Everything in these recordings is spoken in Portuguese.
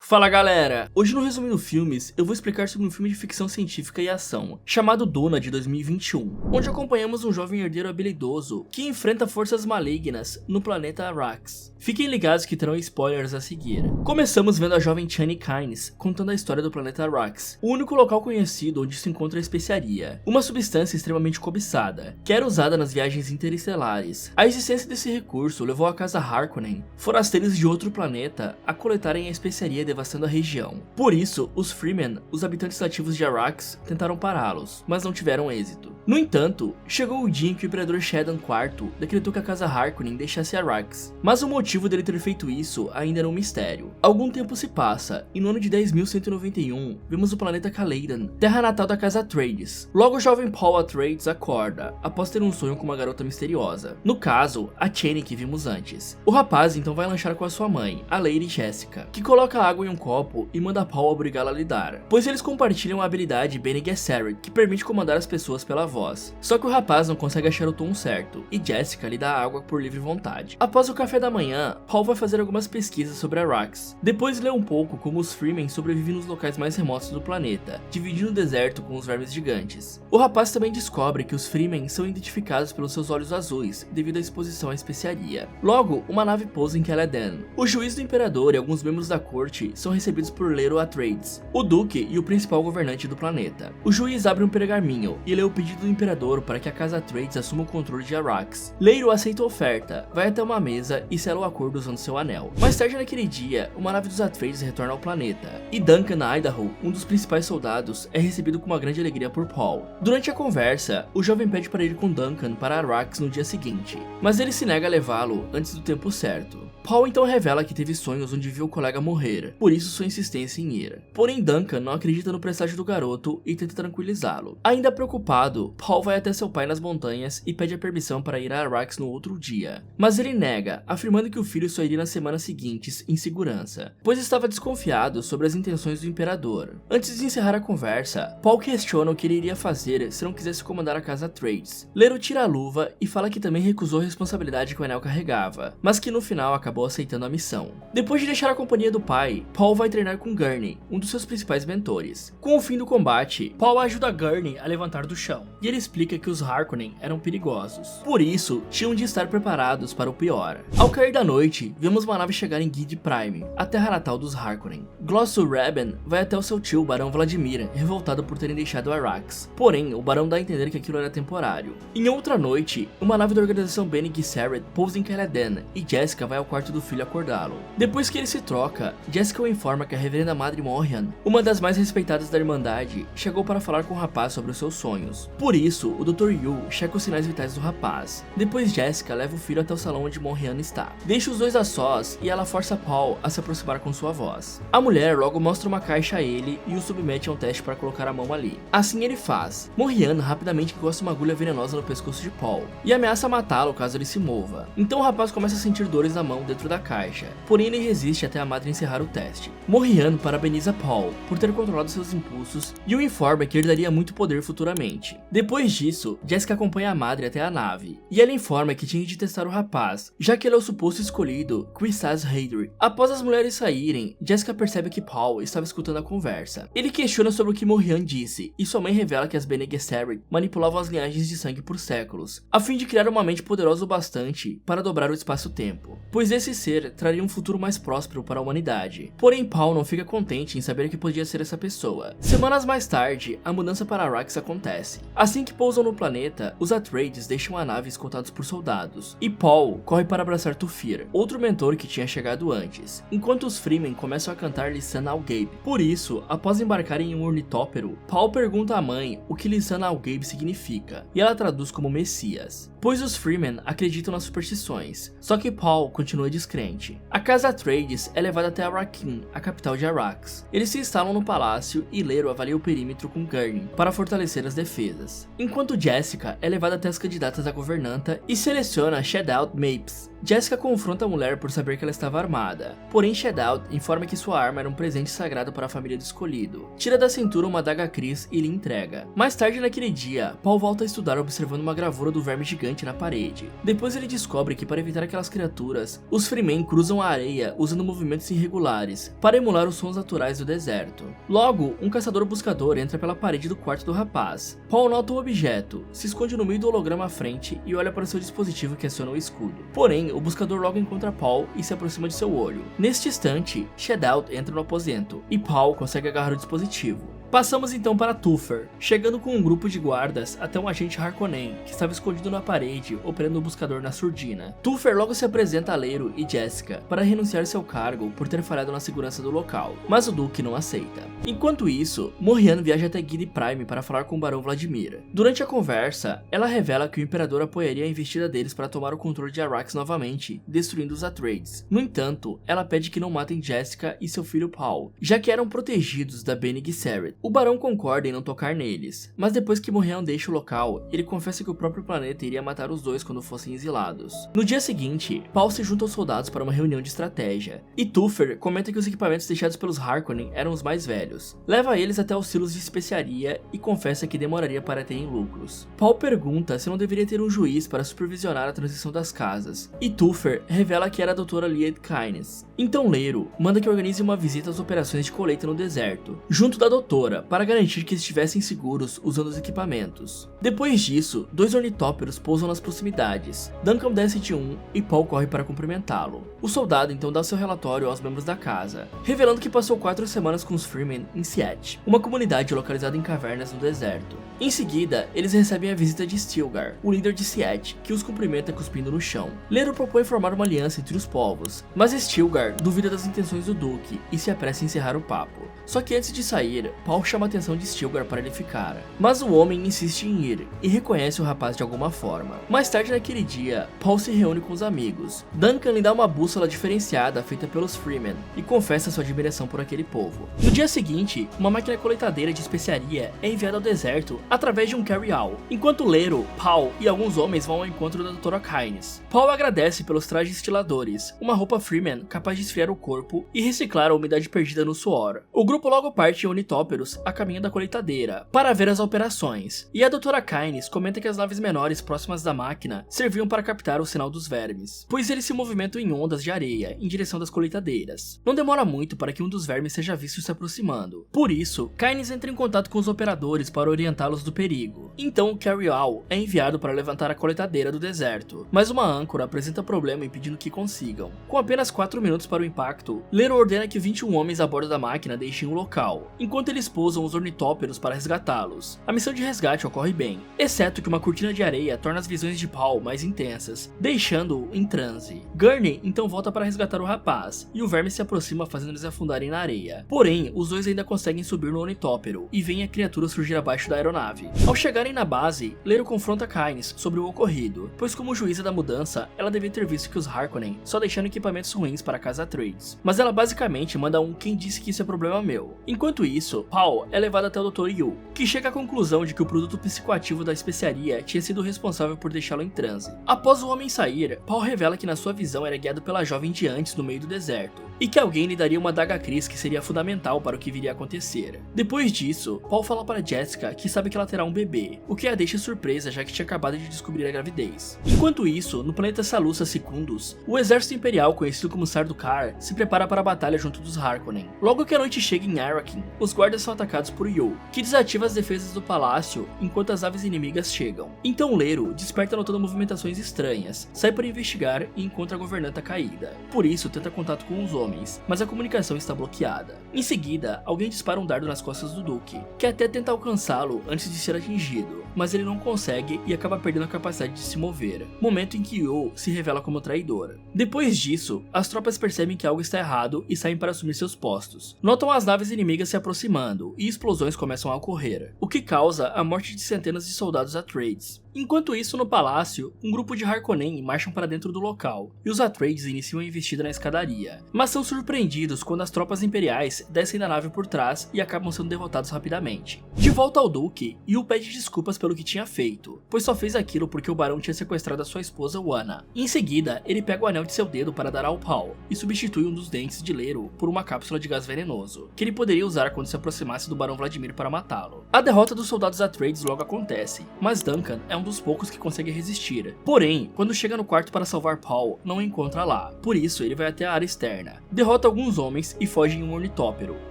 Fala galera, hoje no Resumindo Filmes eu vou explicar sobre um filme de ficção científica e ação, chamado Duna de 2021, onde acompanhamos um jovem herdeiro habilidoso que enfrenta forças malignas no planeta Arrakis. Fiquem ligados que terão spoilers a seguir. Começamos vendo a jovem Chani Kynes contando a história do planeta Arrakis, o único local conhecido onde se encontra a especiaria, uma substância extremamente cobiçada, que era usada nas viagens interestelares. A existência desse recurso levou a casa Harkonnen, forasteiros de outro planeta, a coletarem a especiaria devastando a região. Por isso, os Freemen, os habitantes nativos de Arrakis, tentaram pará-los, mas não tiveram êxito. No entanto, chegou o dia em que o Imperador Shaddam IV decretou que a casa Harkonnen deixasse Arrakis, mas o motivo dele ter feito isso ainda era um mistério. Algum tempo se passa, e no ano de 10.191, vemos o planeta Caleidan, terra natal da casa Atreides. Logo o jovem Paul Atreides acorda, após ter um sonho com uma garota misteriosa. No caso, a Chani que vimos antes. O rapaz então vai lanchar com a sua mãe, a Lady Jessica, que coloca água em um copo e manda Paul obrigá-la a lidar, pois eles compartilham a habilidade Bene Gesserit, que permite comandar as pessoas pela voz. Só que o rapaz não consegue achar o tom certo, e Jessica lhe dá a água por livre vontade. Após o café da manhã, Paul vai fazer algumas pesquisas sobre Arrakis. Depois lê um pouco como os Freemen sobrevivem nos locais mais remotos do planeta, dividindo o deserto com os vermes gigantes. O rapaz também descobre que os Freemen são identificados pelos seus olhos azuis, devido à exposição à especiaria. Logo, uma nave pousa em Caladan. O juiz do imperador e alguns membros da corte são recebidos por Leto Atreides, o duque e o principal governante do planeta. O juiz abre um pergaminho e lê o pedido do imperador para que a casa Atreides assuma o controle de Arrakis. Leto aceita a oferta, vai até uma mesa e sela o acordo usando seu anel. Mais tarde naquele dia, uma nave dos Atreides retorna ao planeta, e Duncan Idaho, um dos principais soldados, é recebido com uma grande alegria por Paul. Durante a conversa, o jovem pede para ir com Duncan para Arrakis no dia seguinte, mas ele se nega a levá-lo antes do tempo certo. Paul então revela que teve sonhos onde viu o colega morrer, por isso sua insistência em ir. Porém Duncan não acredita no presságio do garoto e tenta tranquilizá-lo. Ainda preocupado, Paul vai até seu pai nas montanhas e pede a permissão para ir a Arrakis no outro dia. Mas ele nega, afirmando que o filho só iria nas semanas seguintes em segurança, pois estava desconfiado sobre as intenções do imperador. Antes de encerrar a conversa, Paul questiona o que ele iria fazer se não quisesse comandar a casa Atreides. Leto tira a luva e fala que também recusou a responsabilidade que o anel carregava, mas que no final acabou aceitando a missão. Depois de deixar a companhia do pai, Paul vai treinar com Gurney, um dos seus principais mentores. Com o fim do combate, Paul ajuda Gurney a levantar do chão, e ele explica que os Harkonnen eram perigosos. Por isso, tinham de estar preparados para o pior. Ao cair da noite, vemos uma nave chegar em Gied Prime, a terra natal dos Harkonnen. Glossu Reben vai até o seu tio, o Barão Vladimir, revoltado por terem deixado Arrakis. Porém, o Barão dá a entender que aquilo era temporário. Em outra noite, uma nave da organização Bene Gesserit pousa em Caladan, e Jessica vai ao quarto do filho acordá-lo. Depois que ele se troca, Jessica o informa que a reverenda Madre Morrian, uma das mais respeitadas da Irmandade, chegou para falar com o rapaz sobre os seus sonhos. Por isso, o Dr. Yu checa os sinais vitais do rapaz. Depois Jessica leva o filho até o salão onde Morrian está. Deixa os dois a sós e ela força Paul a se aproximar com sua voz. A mulher logo mostra uma caixa a ele e o submete a um teste para colocar a mão ali. Assim ele faz. Morrian rapidamente encosta uma agulha venenosa no pescoço de Paul e ameaça matá-lo caso ele se mova. Então o rapaz começa a sentir dores na mão dentro da caixa, porém ele resiste até a madre encerrar o teste. Morrian parabeniza Paul por ter controlado seus impulsos e o informa que herdaria muito poder futuramente. Depois disso, Jessica acompanha a madre até a nave, e ela informa que tinha de testar o rapaz, já que ele é o suposto escolhido, Kwisatz Haderach. Após as mulheres saírem, Jessica percebe que Paul estava escutando a conversa. Ele questiona sobre o que Morrian disse, e sua mãe revela que as Bene Gesserit manipulavam as linhagens de sangue por séculos, a fim de criar uma mente poderosa o bastante para dobrar o espaço-tempo, pois esse ser traria um futuro mais próspero para a humanidade. Porém, Paul não fica contente em saber que podia ser essa pessoa. Semanas mais tarde, a mudança para Arrakis acontece. Assim que pousam no planeta, os Atreides deixam a nave escoltados por soldados, e Paul corre para abraçar Thufir, outro mentor que tinha chegado antes, enquanto os Freemen começam a cantar Lisan al Gaib. Por isso, após embarcarem em um ornitóptero, Paul pergunta à mãe o que Lisan al Gaib significa, e ela traduz como Messias, pois os Freemen acreditam nas superstições, só que Paul continua descrente. A casa Atreides é levada até Arrakeen, a capital de Arrakis. Eles se instalam no palácio e Leto avalia o perímetro com Gurney para fortalecer as defesas, enquanto Jessica é levada até as candidatas à governanta e seleciona Shadout Mapes, Jessica confronta a mulher por saber que ela estava armada, porém Shadow informa que sua arma era um presente sagrado para a família do escolhido. Tira da cintura uma adaga Cris e lhe entrega. Mais tarde naquele dia, Paul volta a estudar observando uma gravura do verme gigante na parede. Depois ele descobre que para evitar aquelas criaturas, os Freemen cruzam a areia usando movimentos irregulares para emular os sons naturais do deserto. Logo, um caçador-buscador entra pela parede do quarto do rapaz. Paul nota o objeto, se esconde no meio do holograma à frente e olha para seu dispositivo que aciona o escudo. Porém, o buscador logo encontra Paul e se aproxima de seu olho. Neste instante, Shadow entra no aposento e Paul consegue agarrar o dispositivo. Passamos então para Toofer, chegando com um grupo de guardas até um agente Harkonnen, que estava escondido na parede, operando o buscador na surdina. Toofer logo se apresenta a Lero e Jessica para renunciar seu cargo por ter falhado na segurança do local, mas o Duque não aceita. Enquanto isso, Morrian viaja até Gide Prime para falar com o Barão Vladimir. Durante a conversa, ela revela que o Imperador apoiaria a investida deles para tomar o controle de Arrakis novamente, destruindo os Atreides. No entanto, ela pede que não matem Jessica e seu filho Paul, já que eram protegidos da Bene Gesserit. O Barão concorda em não tocar neles, mas depois que Morrian deixa o local, ele confessa que o próprio planeta iria matar os dois quando fossem exilados. No dia seguinte, Paul se junta aos soldados para uma reunião de estratégia, e Toofer comenta que os equipamentos deixados pelos Harkonnen eram os mais velhos. Leva eles até os silos de especiaria e confessa que demoraria para terem lucros. Paul pergunta se não deveria ter um juiz para supervisionar a transição das casas, e Toofer revela que era a doutora Liet Kynes. Então Lero manda que organize uma visita às operações de colheita no deserto, junto da doutora, para garantir que estivessem seguros usando os equipamentos. Depois disso, dois ornitópteros pousam nas proximidades. Duncan desce de um e Paul corre para cumprimentá-lo. O soldado então dá seu relatório aos membros da casa, revelando que passou 4 semanas com os Freemen em Siet, uma comunidade localizada em cavernas no deserto. Em seguida, eles recebem a visita de Stilgar, o líder de Siet, que os cumprimenta cuspindo no chão. Lero propõe formar uma aliança entre os povos, mas Stilgar duvida das intenções do Duque e se apressa em encerrar o papo. Só que antes de sair, Paul chama a atenção de Stilgar para ele ficar. Mas o homem insiste em ir e reconhece o rapaz de alguma forma. Mais tarde naquele dia, Paul se reúne com os amigos. Duncan lhe dá uma bússola diferenciada feita pelos Freemen e confessa sua admiração por aquele povo. No dia seguinte, uma máquina coletadeira de especiaria é enviada ao deserto através de um carry-all, enquanto Lero, Paul e alguns homens vão ao encontro da Dra. Kynes. Paul agradece pelos trajes estiladores, uma roupa Freeman capaz de esfriar o corpo e reciclar a umidade perdida no suor. O grupo logo parte em ornitópteros a caminho da colheitadeira para ver as operações, e a Dra. Kynes comenta que as naves menores próximas da máquina serviam para captar o sinal dos vermes, pois eles se movimentam em ondas de areia em direção das colheitadeiras. Não demora muito para que um dos vermes seja visto se aproximando. Por isso, Kynes entra em contato com os operadores para orientá-los do perigo. Então o carry-all é enviado para levantar a colheitadeira do deserto, mas uma âncora apresenta problema impedindo que consigam. Com apenas 4 minutos para o impacto, Lero ordena que 21 homens a bordo da máquina deixem o local, enquanto eles pousam os ornitópteros para resgatá-los. A missão de resgate ocorre bem, exceto que uma cortina de areia torna as visões de Paul mais intensas, deixando-o em transe. Gurney então volta para resgatar o rapaz, e o verme se aproxima fazendo eles afundarem na areia. Porém, os dois ainda conseguem subir no ornitóptero, e veem a criatura surgir abaixo da aeronave. Ao chegarem na base, Lero confronta Kynes sobre o ocorrido, pois como juíza da mudança, ela devia ter visto que os Harkonnen só deixaram equipamentos ruins para a casa Atreides. Mas ela basicamente manda um "quem disse que isso é problema meu". Enquanto isso, Paul é levado até o Dr. Yu, que chega à conclusão de que o produto psicoativo da especiaria tinha sido responsável por deixá-lo em transe. Após o homem sair, Paul revela que na sua visão era guiado pela jovem de antes no meio do deserto, e que alguém lhe daria uma adaga Cris que seria fundamental para o que viria a acontecer. Depois disso, Paul fala para Jessica que sabe que ela terá um bebê, o que a deixa surpresa já que tinha acabado de descobrir a gravidez. Enquanto isso, no planeta Salusa Secundus, o exército imperial conhecido como Sardaukar se prepara para a batalha junto dos Harkonnen. Logo que a noite chega em Arrakeen, os guardas são atacados por Yu, que desativa as defesas do palácio enquanto as aves inimigas chegam. Então Lero desperta notando movimentações estranhas, sai para investigar e encontra a governanta caída. Por isso tenta contato com os homens, mas a comunicação está bloqueada. Em seguida, alguém dispara um dardo nas costas do Duque, que até tenta alcançá-lo antes de ser atingido, mas ele não consegue e acaba perdendo a capacidade de se mover, momento em que Yu se revela como traidor. Depois disso, as tropas percebem que algo está errado e saem para assumir seus postos. Notam as naves inimigas se aproximando e explosões começam a ocorrer, o que causa a morte de centenas de soldados Atreides. Enquanto isso, no palácio, um grupo de Harkonnen marcham para dentro do local, e os Atreides iniciam a investida na escadaria, mas são surpreendidos quando as tropas imperiais descem da nave por trás e acabam sendo derrotados rapidamente. De volta ao Duque, Yu pede desculpas pelo que tinha feito, pois só fez aquilo porque o barão tinha sequestrado a sua esposa Wanna. Em seguida, ele pega o anel de seu dedo para dar ao Paul, e substitui um dos dentes de Lero por uma cápsula de gás venenoso, que ele poderia usar quando se aproximasse do barão Vladimir para matá-lo. A derrota dos soldados Atreides logo acontece, mas Duncan é um dos poucos que consegue resistir. Porém, quando chega no quarto para salvar Paul, não o encontra lá, por isso ele vai até a área externa, derrota alguns homens e foge em um ornitóptero.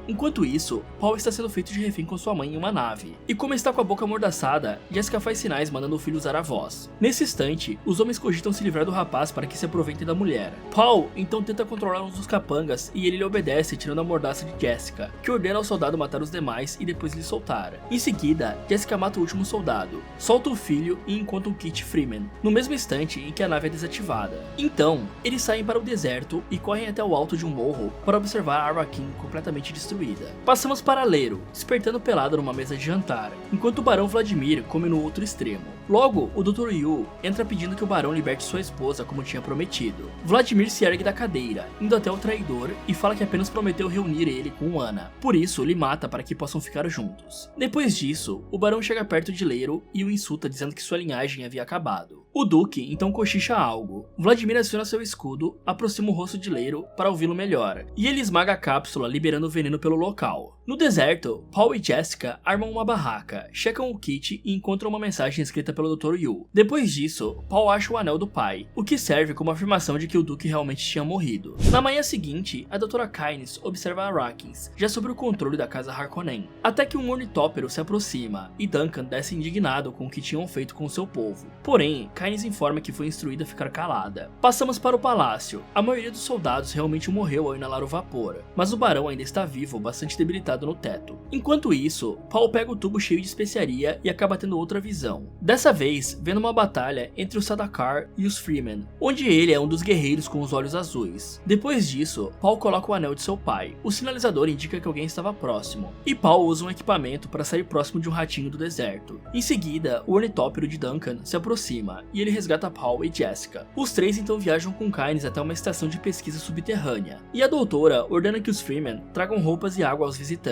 Enquanto isso, Paul está sendo feito de refém com sua mãe em uma nave, e como está com a boca amordaçada, Jessica faz sinais mandando o filho usar a voz. Nesse instante, os homens cogitam se livrar do rapaz para que se aproveitem da mulher. Paul então tenta controlar um dos capangas e ele lhe obedece tirando a mordaça de Jessica, que ordena ao soldado matar os demais e depois lhe soltar. Em seguida, Jessica mata o último soldado, solta o filho e encontra o Kit Freeman, no mesmo instante em que a nave é desativada. Então, eles saem para o deserto e correm até o alto de um morro para observar a Arrakeen completamente destruída. Passamos para Lero, despertando pelado numa mesa de jantar, enquanto o barão Vladimir come no outro extremo. Logo, o Dr. Yu entra pedindo que o barão liberte sua esposa como tinha prometido. Vladimir se ergue da cadeira, indo até o traidor e fala que apenas prometeu reunir ele com Wanna, por isso lhe mata para que possam ficar juntos. Depois disso, o barão chega perto de Lero e o insulta dizendo que sua linhagem havia acabado. O Duque então cochicha algo. Vladimir aciona seu escudo, aproxima o rosto de Lero para ouvi-lo melhor, e ele esmaga a cápsula liberando o veneno pelo local. No deserto, Paul e Jessica armam uma barraca, checam o kit e encontram uma mensagem escrita pelo Dr. Yu. Depois disso, Paul acha o anel do pai, o que serve como afirmação de que o Duque realmente tinha morrido. Na manhã seguinte, a Dra. Kynes observa a Arrakeen, já sob o controle da casa Harkonnen, até que um ornitóptero se aproxima e Duncan desce indignado com o que tinham feito com seu povo. Porém, Kynes informa que foi instruída a ficar calada. Passamos para o palácio. A maioria dos soldados realmente morreu ao inalar o vapor, mas o barão ainda está vivo, bastante debilitado no teto. Enquanto isso, Paul pega o tubo cheio de especiaria e acaba tendo outra visão. Dessa vez, vendo uma batalha entre os Sardaukar e os Freeman, onde ele é um dos guerreiros com os olhos azuis. Depois disso, Paul coloca o anel de seu pai. O sinalizador indica que alguém estava próximo, e Paul usa um equipamento para sair próximo de um ratinho do deserto. Em seguida, o ornitóptero de Duncan se aproxima, e ele resgata Paul e Jessica. Os três então viajam com Kynes até uma estação de pesquisa subterrânea, e a doutora ordena que os Freeman tragam roupas e água aos visitantes.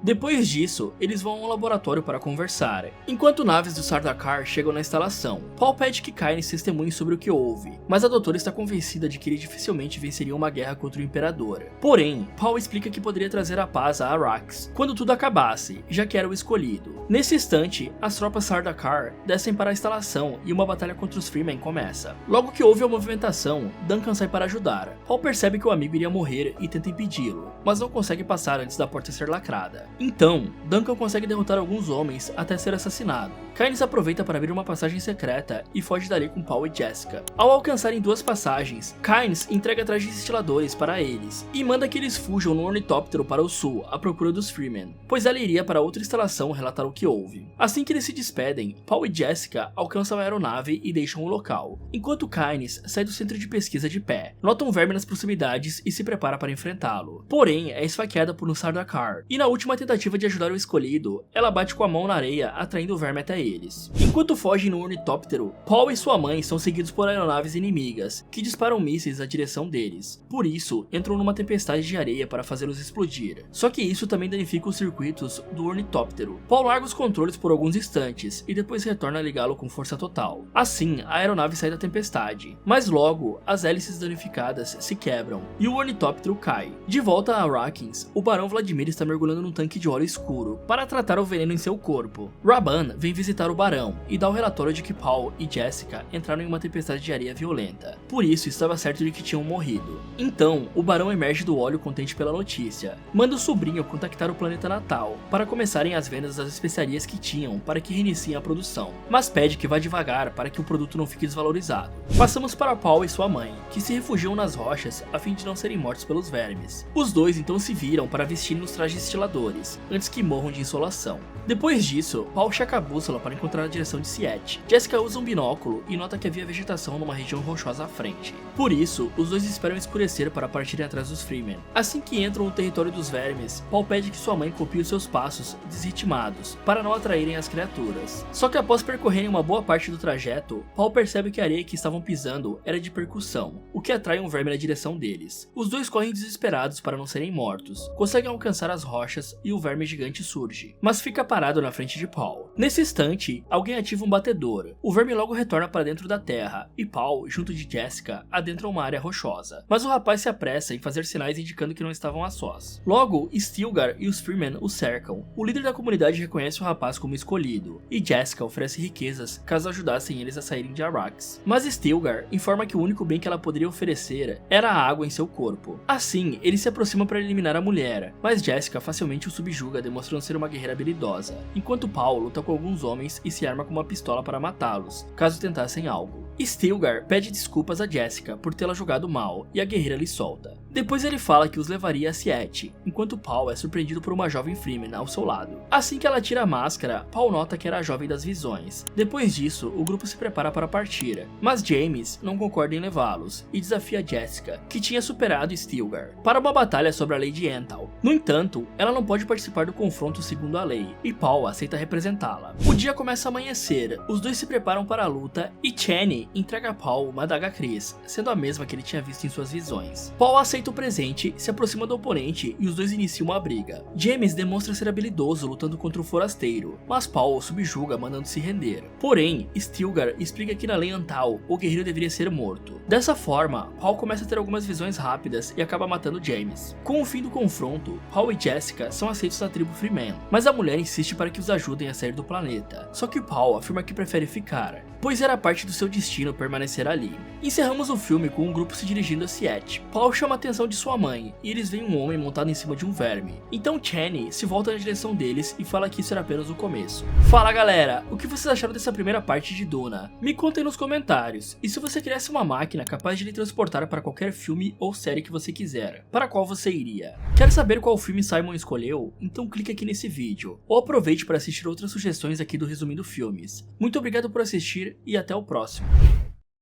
Depois disso, eles vão a um laboratório para conversar. Enquanto naves do Sardaukar chegam na instalação, Paul pede que Kynes testemunhe sobre o que houve, mas a doutora está convencida de que ele dificilmente venceria uma guerra contra o Imperador. Porém, Paul explica que poderia trazer a paz a Arrakeen quando tudo acabasse, já que era o escolhido. Nesse instante, as tropas Sardaukar descem para a instalação e uma batalha contra os Freeman começa. Logo que houve a movimentação, Duncan sai para ajudar. Paul percebe que o amigo iria morrer e tenta impedi-lo, mas não consegue passar antes da porta ser lacrada. Então, Duncan consegue derrotar alguns homens até ser assassinado. Kynes aproveita para abrir uma passagem secreta e foge dali com Paul e Jessica. Ao alcançarem duas passagens, Kynes entrega trajes estiladores para eles e manda que eles fujam no ornitóptero para o sul à procura dos Freeman, pois ela iria para outra instalação relatar o que houve. Assim que eles se despedem, Paul e Jessica alcançam a aeronave e deixam o local, enquanto Kynes sai do centro de pesquisa de pé, nota um verme nas proximidades e se prepara para enfrentá-lo. Porém, é esfaqueada por um Sardaukar, e na última tentativa de ajudar o escolhido, ela bate com a mão na areia, atraindo o verme até eles. Enquanto fogem no ornitóptero, Paul e sua mãe são seguidos por aeronaves inimigas, que disparam mísseis na direção deles. Por isso, entram numa tempestade de areia para fazê-los explodir. Só que isso também danifica os circuitos do ornitóptero. Paul larga os controles por alguns instantes e depois retorna a ligá-lo com força total. Assim, a aeronave sai da tempestade, mas logo, as hélices danificadas se quebram e o ornitóptero cai. De volta a Arrakeen, o barão Vladimir está mergulhando num tanque de óleo escuro para tratar o veneno em seu corpo. Rabban vem visitar o barão e dá o relatório de que Paul e Jessica entraram em uma tempestade de areia violenta. Por isso, estava certo de que tinham morrido. Então, o barão emerge do óleo contente pela notícia. Manda o sobrinho contactar o planeta natal para começarem as vendas das especiarias que tinham para que reiniciem a produção, mas pede que vá devagar para que o produto não fique desvalorizado. Passamos para Paul e sua mãe, que se refugiam nas rochas a fim de não serem mortos pelos vermes. Os dois então se viram para vestirem os trajes estiladores, antes que morram de insolação. Depois disso, Paul checa a bússola para encontrar a direção de Siete. Jessica usa um binóculo e nota que havia vegetação numa região rochosa à frente. Por isso, os dois esperam escurecer para partirem atrás dos Freemen. Assim que entram no território dos vermes, Paul pede que sua mãe copie os seus passos, desritmados, para não atraírem as criaturas. Só que após percorrerem uma boa parte do trajeto, Paul percebe que a areia que estavam pisando era de percussão, o que atrai um verme na direção deles. Os dois correm desesperados para não serem mortos, conseguem alcançar as rochas e o verme gigante surge, mas fica parado na frente de Paul. Nesse instante, alguém ativa um batedor. O verme logo retorna para dentro da terra, e Paul, junto de Jessica, adentra uma área rochosa. Mas o rapaz se apressa em fazer sinais indicando que não estavam a sós. Logo, Stilgar e os Freemen o cercam. O líder da comunidade reconhece o rapaz como escolhido, e Jessica oferece riquezas caso ajudassem eles a saírem de Arrakis. Mas Stilgar informa que o único bem que ela poderia oferecer era a água em seu corpo. Assim, ele se aproxima para eliminar a mulher, mas Jessica facilmente o subjuga, demonstrando ser uma guerreira habilidosa, enquanto Paul luta com alguns homens e se arma com uma pistola para matá-los, caso tentassem algo. Stilgar pede desculpas a Jessica por tê-la julgado mal, e a guerreira lhe solta. Depois ele fala que os levaria a Siete, enquanto Paul é surpreendido por uma jovem Freeman ao seu lado. Assim que ela tira a máscara, Paul nota que era a jovem das visões. Depois disso, o grupo se prepara para partir, mas James não concorda em levá-los, e desafia Jessica, que tinha superado Stilgar, para uma batalha sobre a lei de Ental. No entanto, ela não pode participar do confronto segundo a lei, e Paul aceita representá-la. O dia começa a amanhecer, os dois se preparam para a luta, e Chani entrega a Paul uma adaga Kryze, sendo a mesma que ele tinha visto em suas visões. Paul aceita o presente, se aproxima do oponente e os dois iniciam uma briga. James demonstra ser habilidoso lutando contra o forasteiro, mas Paul o subjuga mandando se render. Porém, Stilgar explica que na lei Antal, o guerreiro deveria ser morto. Dessa forma, Paul começa a ter algumas visões rápidas e acaba matando James. Com o fim do confronto, Paul e Jessica são aceitos na tribo Freeman, mas a mulher insiste para que os ajudem a sair do planeta. Só que Paul afirma que prefere ficar, pois era parte do seu destino permanecer ali. Encerramos o filme com um grupo se dirigindo a Siete. Paul chama a atenção de sua mãe, e eles veem um homem montado em cima de um verme. Então Chani se volta na direção deles e fala que isso era apenas o começo. Fala galera, o que vocês acharam dessa primeira parte de Duna? Me contem nos comentários, e se você criasse uma máquina capaz de lhe transportar para qualquer filme ou série que você quiser, para qual você iria? Quer saber qual filme Simon escolheu? Então clique aqui nesse vídeo, ou aproveite para assistir outras sugestões aqui do Resumindo Filmes. Muito obrigado por assistir e até o próximo.